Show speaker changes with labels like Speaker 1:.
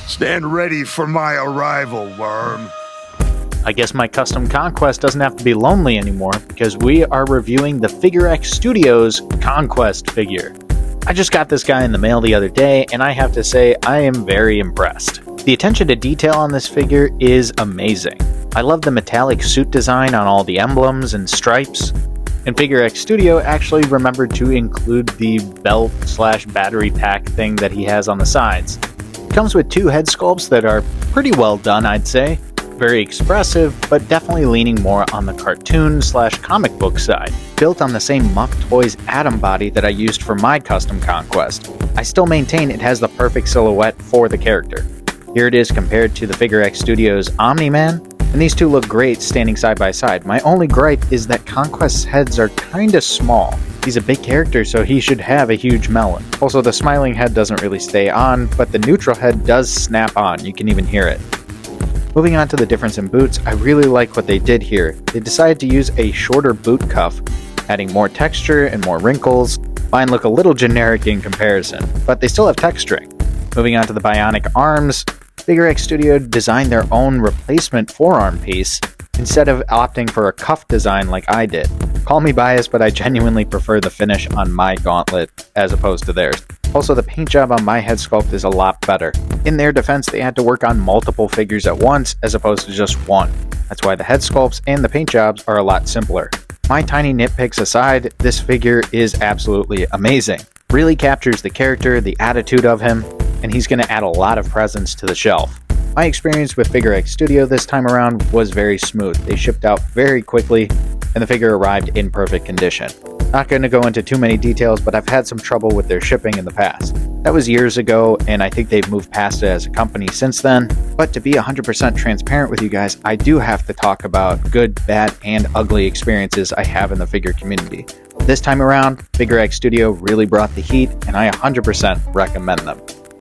Speaker 1: Stand ready for my arrival, worm.
Speaker 2: I guess my custom Conquest doesn't have to be lonely anymore, because we are reviewing the Figurexstudio's Conquest figure. I just got this guy in the mail the other day, and I have to say I am very impressed. The attention to detail on this figure is amazing. I love the metallic suit design on all the emblems and stripes, and Figurexstudio actually remembered to include the belt/battery pack thing that he has on the sides. It comes with two head sculpts that are pretty well done, I'd say. Very expressive, but definitely leaning more on the cartoon/comic book side. Built on the same Muck Toys Atom body that I used for my custom Conquest, I still maintain it has the perfect silhouette for the character. Here it is compared to the Figurexstudio's Omni-Man, and these two look great standing side by side. My only gripe is that Conquest's heads are kinda small. He's a big character, so he should have a huge melon. Also, the smiling head doesn't really stay on, but the neutral head does snap on, you can even hear it. Moving on to the difference in boots, I really like what they did here. They decided to use a shorter boot cuff, adding more texture and more wrinkles. Mine look a little generic in comparison, but they still have texturing. Moving on to the bionic arms, Figurexstudio designed their own replacement forearm piece instead of opting for a cuff design like I did. Call me biased, but I genuinely prefer the finish on my gauntlet as opposed to theirs. Also, the paint job on my head sculpt is a lot better. In their defense, they had to work on multiple figures at once as opposed to just one. That's why the head sculpts and the paint jobs are a lot simpler. My tiny nitpicks aside, this figure is absolutely amazing. Really captures the character, the attitude of him, and he's going to add a lot of presence to the shelf. My experience with Figurexstudio this time around was very smooth. They shipped out very quickly, and the figure arrived in perfect condition. Not going to go into too many details, but I've had some trouble with their shipping in the past. That was years ago, and I think they've moved past it as a company since then. But to be 100% transparent with you guys, I do have to talk about good, bad, and ugly experiences I have in the figure community. This time around, Figurexstudio really brought the heat, and I 100% recommend them.